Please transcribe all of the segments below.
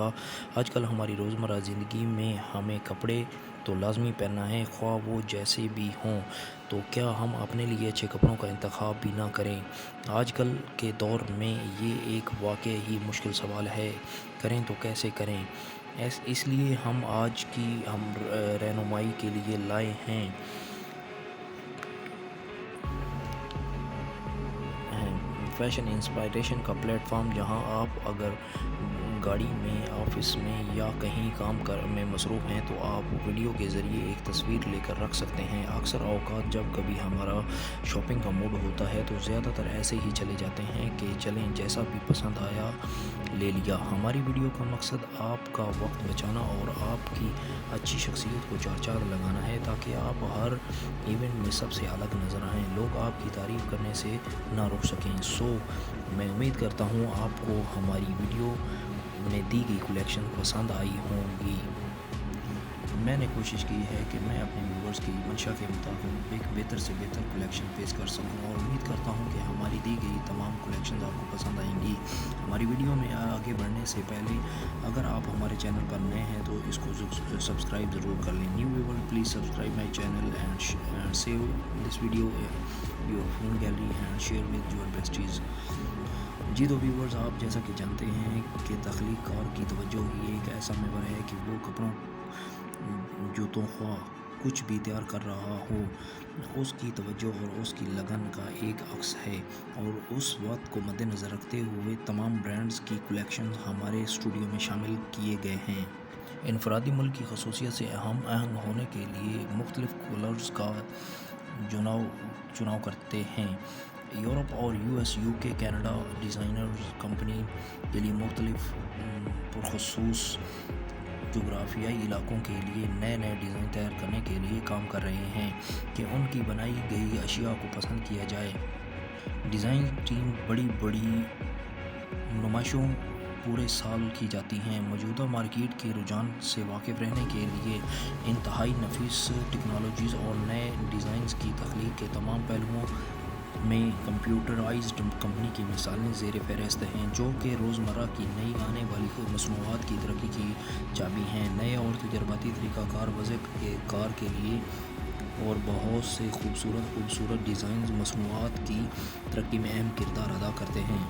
آج کل ہماری روزمرہ زندگی میں ہمیں کپڑے تو لازمی پہننا ہے، خواہ وہ جیسے بھی ہوں، تو کیا ہم اپنے لیے اچھے کپڑوں کا انتخاب بھی نہ کریں؟ آج کل کے دور میں یہ ایک واقعی ہی مشکل سوال ہے، کریں تو کیسے کریں؟ اس لیے ہم آج کی رہنمائی کے لیے لائے ہیں فیشن انسپائریشن کا پلیٹ فارم، جہاں آپ اگر گاڑی میں، آفس میں یا کہیں کام میں مصروف ہیں تو آپ ویڈیو کے ذریعے ایک تصویر لے کر رکھ سکتے ہیں۔ اکثر اوقات جب کبھی ہمارا شاپنگ کا موڈ ہوتا ہے تو زیادہ تر ایسے ہی چلے جاتے ہیں کہ چلیں جیسا بھی پسند آیا لے لیا۔ ہماری ویڈیو کا مقصد آپ کا وقت بچانا اور آپ کی اچھی شخصیت کو چار چاند لگانا ہے، تاکہ آپ ہر ایونٹ میں سب سے الگ نظر آئیں، لوگ آپ کی تعریف کرنے سے نہ روک سکیں۔ میں امید کرتا ہوں آپ کو ہماری ویڈیو میں دی گئی کلیکشن پسند آئی ہوں گی۔ میں نے کوشش کی ہے کہ میں اپنے ویورز کی منشا کے مطابق ایک بہتر سے بہتر کلیکشن پیش کر سکوں، اور امید کرتا ہوں کہ ہماری دی گئی تمام کلیکشنز آپ کو پسند آئیں گی۔ ہماری ویڈیو میں آگے بڑھنے سے پہلے اگر آپ ہمارے چینل پر نئے ہیں تو اس کو سبسکرائب ضرور کر لیں۔ New viewer please subscribe my channel and save this video your phone gallery and share with your besties. جی تو ویورز، آپ جیسا کہ جانتے ہیں کہ تخلیق کار کی توجہ ہی ایک ایسا محور ہے کہ وہ کپڑوں، جوتوں، خواہ کچھ بھی تیار کر رہا ہو، اس کی توجہ اور اس کی لگن کا ایک عکس ہے، اور اس بات کو مد نظر رکھتے ہوئے تمام برانڈز کی کلیکشنز ہمارے اسٹوڈیو میں شامل کیے گئے ہیں۔ انفرادی ملک کی خصوصیت سے ہم آہنگ ہونے کے لیے مختلف کلرز کا چناؤ کرتے ہیں۔ یورپ اور UK، کینیڈا ڈیزائنرز کمپنی کے لیے مختلف پرخصوص جغرافیائی علاقوں کے لیے نئے ڈیزائن تیار کرنے کے لیے کام کر رہے ہیں کہ ان کی بنائی گئی اشیاء کو پسند کیا جائے۔ ڈیزائن ٹیم بڑی نمائشوں پورے سال کی جاتی ہیں، موجودہ مارکیٹ کے رجحان سے واقف رہنے کے لیے انتہائی نفیس ٹیکنالوجیز اور نئے ڈیزائنز کی تخلیق کے تمام پہلوؤں میں کمپیوٹرائزڈ کمپنی کی مثالیں زیر فہرست ہیں، جو کہ روزمرہ کی نئی آنے والی مصنوعات کی ترقی کی چابی ہیں۔ نئے اور تجرباتی طریقہ کار وضع کار کے لیے اور بہت سے خوبصورت ڈیزائنز مصنوعات کی ترقی میں اہم کردار ادا کرتے ہیں،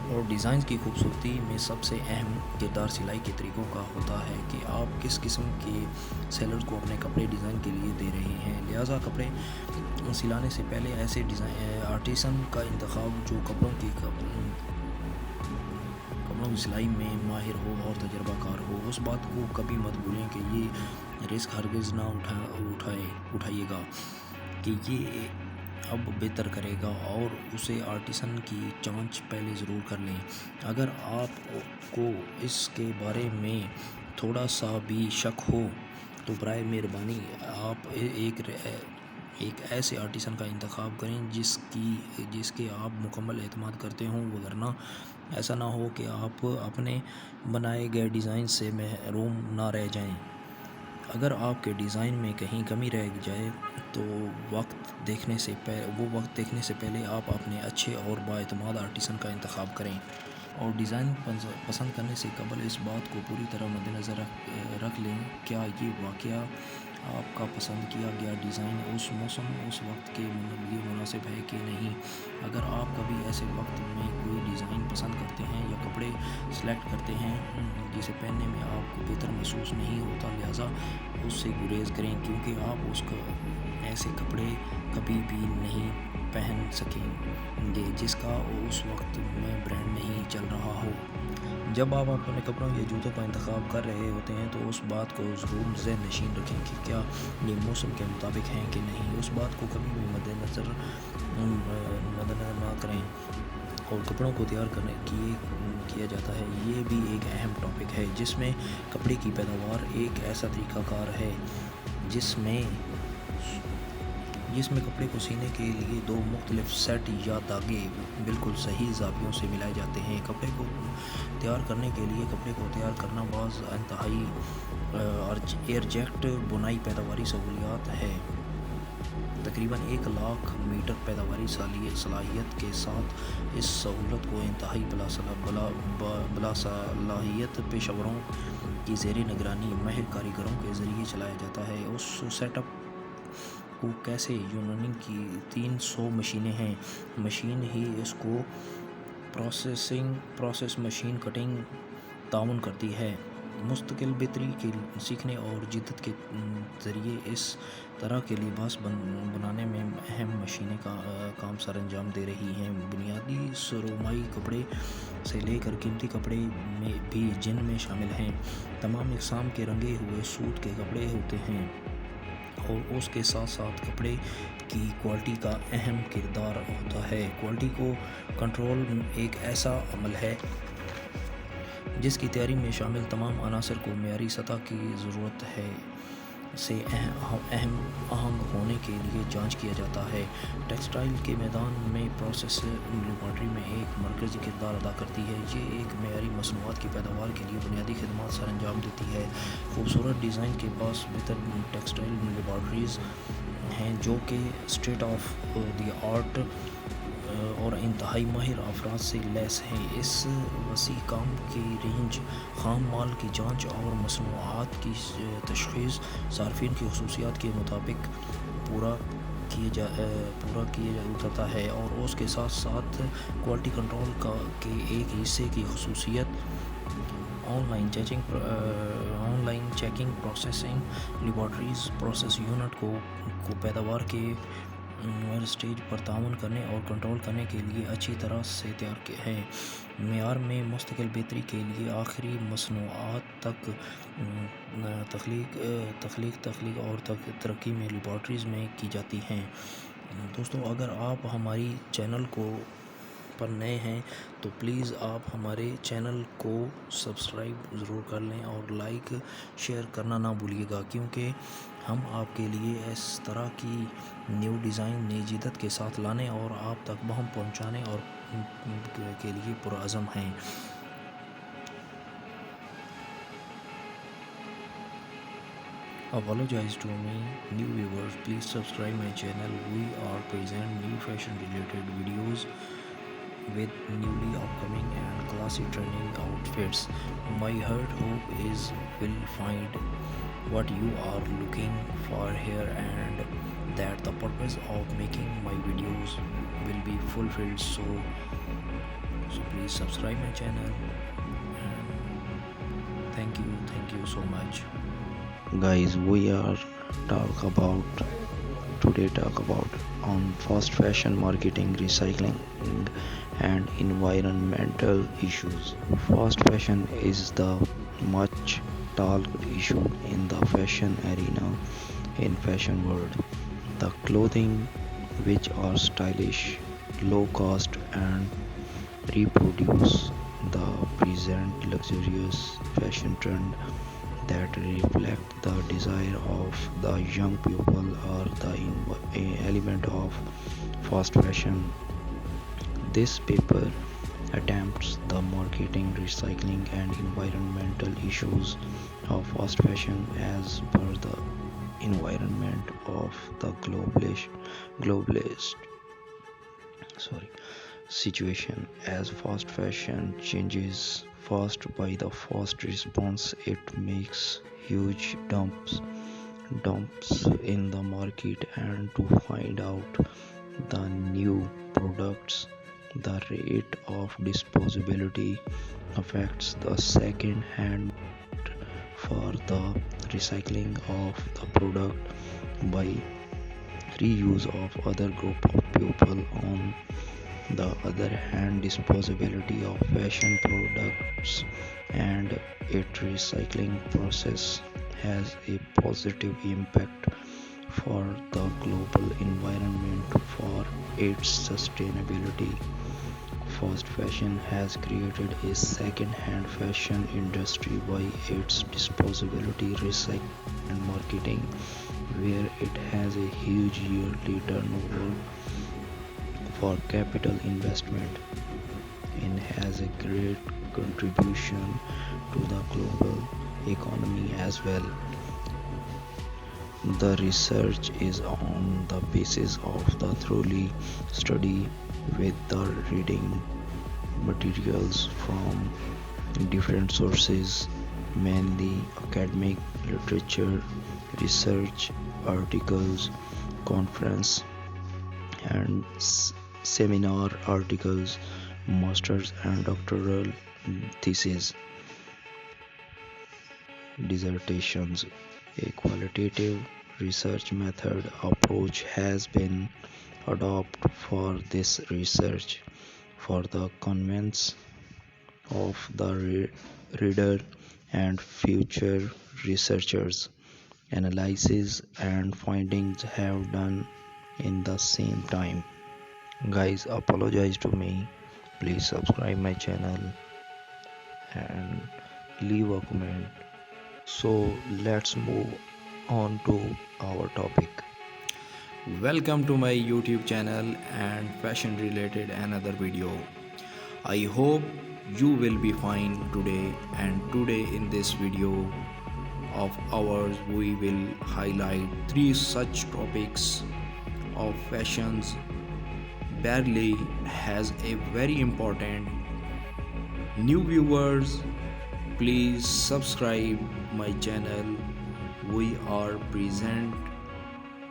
اور ڈیزائنز کی خوبصورتی میں سب سے اہم کردار سلائی کے طریقوں کا ہوتا ہے کہ آپ کس قسم کے سیلرز کو اپنے کپڑے ڈیزائن کے لیے دے رہے ہیں۔ لہٰذا کپڑے سلانے سے پہلے ایسے آرٹیسن کا انتخاب جو کپڑوں کی سلائی میں ماہر ہو اور تجربہ کار ہو۔ اس بات کو کبھی مت بھولیں کہ یہ رسک ہرگز نہ اٹھائیے گا کہ یہ اب بہتر کرے گا، اور اسے آرٹیسن کی جانچ پہلے ضرور کر لیں۔ اگر آپ کو اس کے بارے میں تھوڑا سا بھی شک ہو تو برائے مہربانی آپ ایک ایسے آرٹیسن کا انتخاب کریں جس کے آپ مکمل اعتماد کرتے ہوں، وگرنہ ایسا نہ ہو کہ آپ اپنے بنائے گئے ڈیزائن سے محروم نہ رہ جائیں۔ اگر آپ کے ڈیزائن میں کہیں کمی رہ جائے تو وہ وقت دیکھنے سے پہلے آپ اپنے اچھے اور بااعتماد آرٹیسن کا انتخاب کریں، اور ڈیزائن پسند کرنے سے قبل اس بات کو پوری طرح مد نظر رکھ لیں کیا یہ واقعہ آپ کا پسند کیا گیا ڈیزائن اس موسم اس وقت کے لیے مناسب ہے کہ نہیں۔ اگر آپ کبھی ایسے وقت میں کوئی ڈیزائن پسند کرتے ہیں یا کپڑے سلیکٹ کرتے ہیں جسے پہننے میں آپ کو بہتر محسوس نہیں ہوتا، لہٰذا اس سے گریز کریں، کیونکہ آپ ایسے کپڑے کبھی بھی نہیں پہن سکیں گے جس کا اس وقت میں برانڈ نہیں چل رہا ہو۔ جب آپ اپنے کپڑوں یا جوتوں کا انتخاب کر رہے ہوتے ہیں تو اس بات کو ضرور ذہن نشین رکھیں کہ کیا یہ موسم کے مطابق ہیں کہ نہیں۔ اس بات کو کبھی بھی مد نظر نہ کریں۔ اور کپڑوں کو تیار کیا جاتا ہے، یہ بھی ایک اہم ٹاپک ہے، جس میں کپڑے کی پیداوار ایک ایسا طریقہ کار ہے جس میں کپڑے کو سینے کے لیے دو مختلف سیٹ یا دھاگے بالکل صحیح زاویوں سے ملائے جاتے ہیں۔ کپڑے کو تیار کرنے کے لیے کپڑے کو تیار کرنا بعض انتہائی ایئر جیکٹ بنائی پیداواری سہولیات ہے۔ تقریباً 1 لاکھ میٹر پیداواری صلاحیت کے ساتھ اس سہولت کو انتہائی بلا صلاحیت پیشوروں کی زیر نگرانی ماہر کاریگروں کے ذریعے چلایا جاتا ہے۔ اس سیٹ اپ کو کیسے یونین کی 300 مشینیں ہیں، مشین ہی اس کو پروسیس مشین کٹنگ تعاون کرتی ہے۔ مستقل بہتری کے سیکھنے اور جدت کے ذریعے اس طرح کے لباس بنانے میں اہم مشینیں کام سر انجام دے رہی ہیں۔ بنیادی سرمائی کپڑے سے لے کر قیمتی کپڑے میں بھی جن میں شامل ہیں تمام اقسام کے رنگے ہوئے سوٹ کے کپڑے ہوتے ہیں، اور اس کے ساتھ ساتھ کپڑے کی کوالٹی کا اہم کردار ہوتا ہے۔ کوالٹی کو کنٹرول ایک ایسا عمل ہے جس کی تیاری میں شامل تمام عناصر کو معیاری سطح کی ضرورت ہے سے آہنگ ہونے کے لیے جانچ کیا جاتا ہے۔ ٹیکسٹائل کے میدان میں پروسیس لیبارٹری میں ایک مرکزی کردار ادا کرتی ہے۔ یہ ایک معیاری مصنوعات کی پیداوار کے لیے بنیادی خدمات سر انجام دیتی ہے۔ خوبصورت ڈیزائن کے پاس بہتر ٹیکسٹائل لیبارٹریز ہیں جو کہ اسٹیٹ آف دی آرٹ اور انتہائی ماہر افراد سے لیس ہیں۔ اس وسیع کام کی رینج خام مال کی جانچ اور مصنوعات کی تشخیص صارفین کی خصوصیات کے مطابق پورا کیا جاتا ہے، اور اس کے ساتھ ساتھ کوالٹی کنٹرول کے ایک حصے کی خصوصیت on line checking processing laboratories process unit کو پیداوار کے سٹیج پر تعاون کرنے اور کنٹرول کرنے کے لیے اچھی طرح سے تیار ہیں۔ معیار میں مستقل بہتری کے لیے آخری مصنوعات تک تخلیق اور ترقی میں لیبارٹریز میں کی جاتی ہیں۔ دوستو، اگر آپ ہماری چینل پر نئے ہیں تو پلیز آپ ہمارے چینل کو سبسکرائب ضرور کر لیں اور لائک شیئر کرنا نہ بھولیے گا، کیونکہ ہم آپ کے لیے اس طرح کی نیو ڈیزائن نئی جدت کے ساتھ لانے اور آپ تک بہم پہنچانے اور کے لیے پرعزم ہیں۔ Apologize to me, new viewers. Please subscribe my channel. We are present new fashion related videos with newly upcoming and classy trending outfits. My heart hope is will find what you are looking for here, and that the purpose of making my videos will be fulfilled. So please subscribe my channel, and thank you so much. Guys, we are talk about on fast fashion marketing, recycling and environmental issues. Fast fashion is the much talked issue in the fashion arena in fashion world. The clothing which are stylish, low cost and reproduce the present luxurious fashion trend that reflect the desire of the young people are the element of fast fashion. This paper attempts the marketing, recycling and environmental issues of fast fashion as per the environment of the globalist situation. As fast fashion changes fast by the fast response, it makes huge dumps in the market, and to find out the new products, the rate of disposability affects the second hand for the recycling of the product by reuse of other group of people. On the other hand, disposability of fashion products and its recycling process has a positive impact for the global environment for its sustainability. Fast fashion has created a second-hand fashion industry by its disposability, recycling and marketing, where it has a huge yearly turnover for capital investment and has a great contribution to the global economy as well. The research is on the basis of the thoroughly study with the reading materials from different sources, mainly academic literature, research articles, conference and seminar articles, master's and doctoral theses, dissertations. A qualitative research method approach has been adopted for this research for the convenience of the reader and future researchers. Analysis and findings have done in the same time. Guys, apologize to me. Please subscribe my channel and leave a comment. So let's move on to our topic. Welcome to my YouTube channel and fashion related another video. I hope you will be fine today, and today in this video of ours we will highlight three such topics of fashions barely has a very important new viewers. Please subscribe my channel. We are present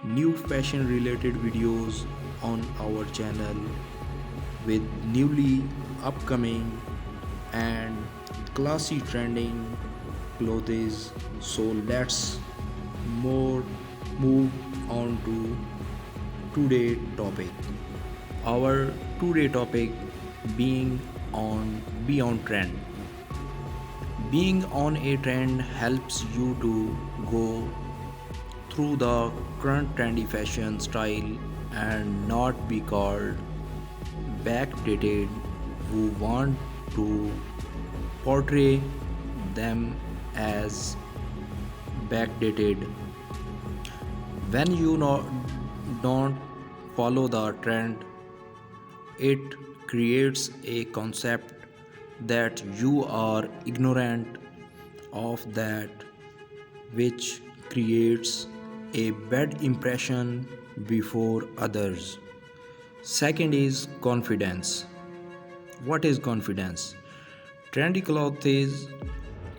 new fashion related videos on our channel with newly upcoming and classy trending clothes. So let's more move on to today topic. Our today topic being on beyond trend. Being on a trend helps you to go through the current trendy fashion style and not be called backdated who want to portray them as backdated. When you don't follow the trend, it creates a concept that you are ignorant of that, which creates a bad impression before others. Second is confidence. What is confidence? Trendy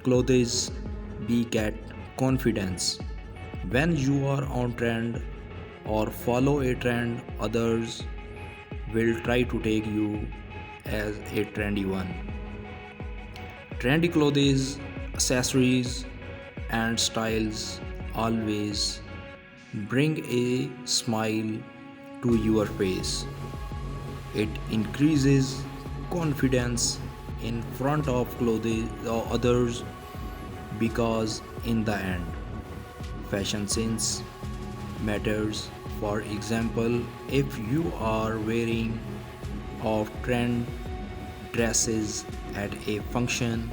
clothes beget confidence. When you are on trend or follow a trend, others will try to take you as a trendy one. Trendy clothes, accessories, and styles always bring a smile to your face. It increases confidence in front of clothes or others, because in the end fashion sense matters. For example, if you are wearing off trend dresses at a function,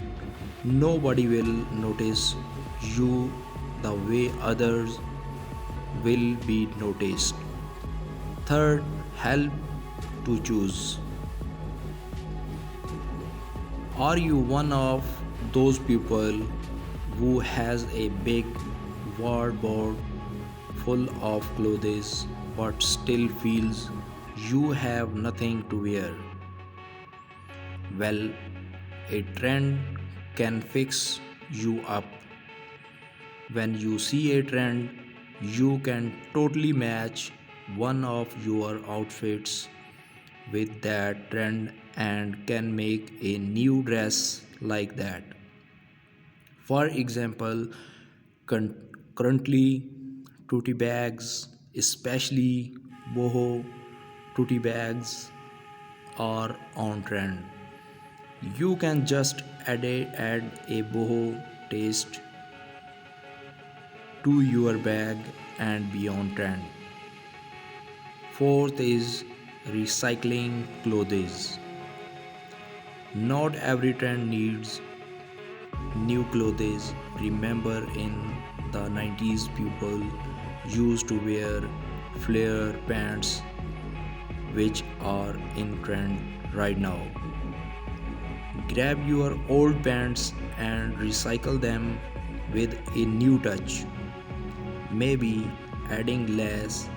nobody will notice you the way others will be noticed. Third, help to choose. Are you one of those people who has a big wardrobe full of clothes but still feels you have nothing to wear? Well, a trend can fix you up. When you see a trend, you can totally match one of your outfits with that trend and can make a new dress like that. For example, currently tote bags, especially boho tote bags, are on trend. You can just add a boho taste to your bag and be on trend. Fourth is recycling clothes. Not every trend needs new clothes. Remember in the 90s people used to wear flare pants, which are in trend right now. Grab your old pants and recycle them with a new touch. maybe adding lace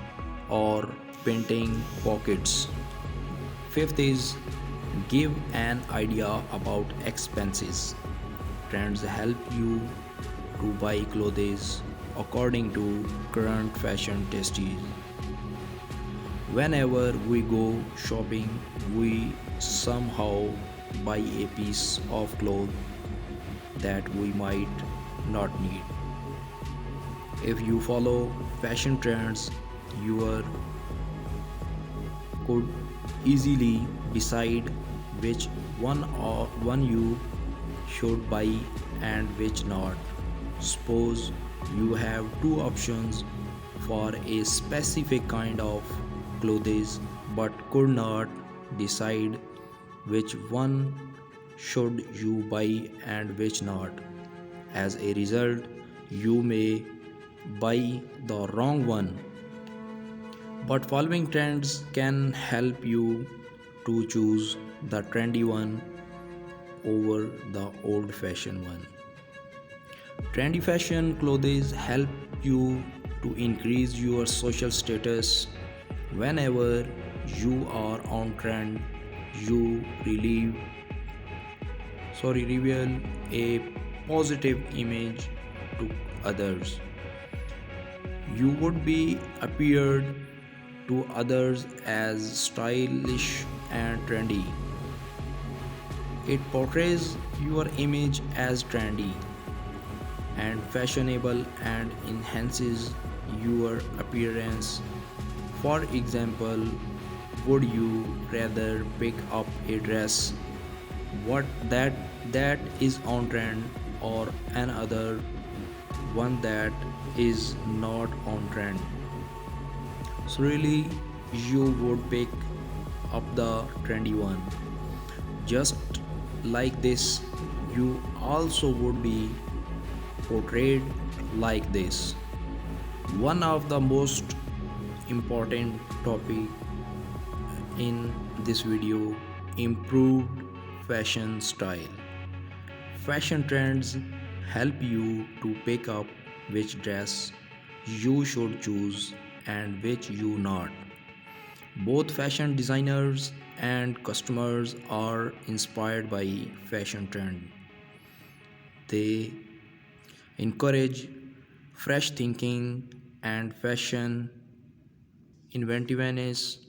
or painting pockets. Fifth is give an idea about expenses. Trends help you to buy clothes according to current fashion tastes. Whenever we go shopping, we somehow buy a piece of cloth that we might not need. If you follow fashion trends, you could easily decide which one you should buy and which not. Suppose you have two options for a specific kind of clothes but could not decide which one should you buy and which not. As a result, you may buy the wrong one. But following trends can help you to choose the trendy one over the old fashioned one. Trendy fashion clothes help you to increase your social status. Whenever you are on trend, you reveal a positive image to others. You would be appeared to others as stylish and trendy. It portrays your image as trendy and fashionable and enhances your appearance. For example, would you rather pick up a dress what that is on trend or another one that is not on trend? So really you would pick up the trendy one. Just like this, you also would be portrayed like this. One of the most important topic in this video, improved fashion style. Fashion trends help you to pick up which dress you should choose and which you not. Both fashion designers and customers are inspired by fashion trend. They encourage fresh thinking and fashion inventiveness.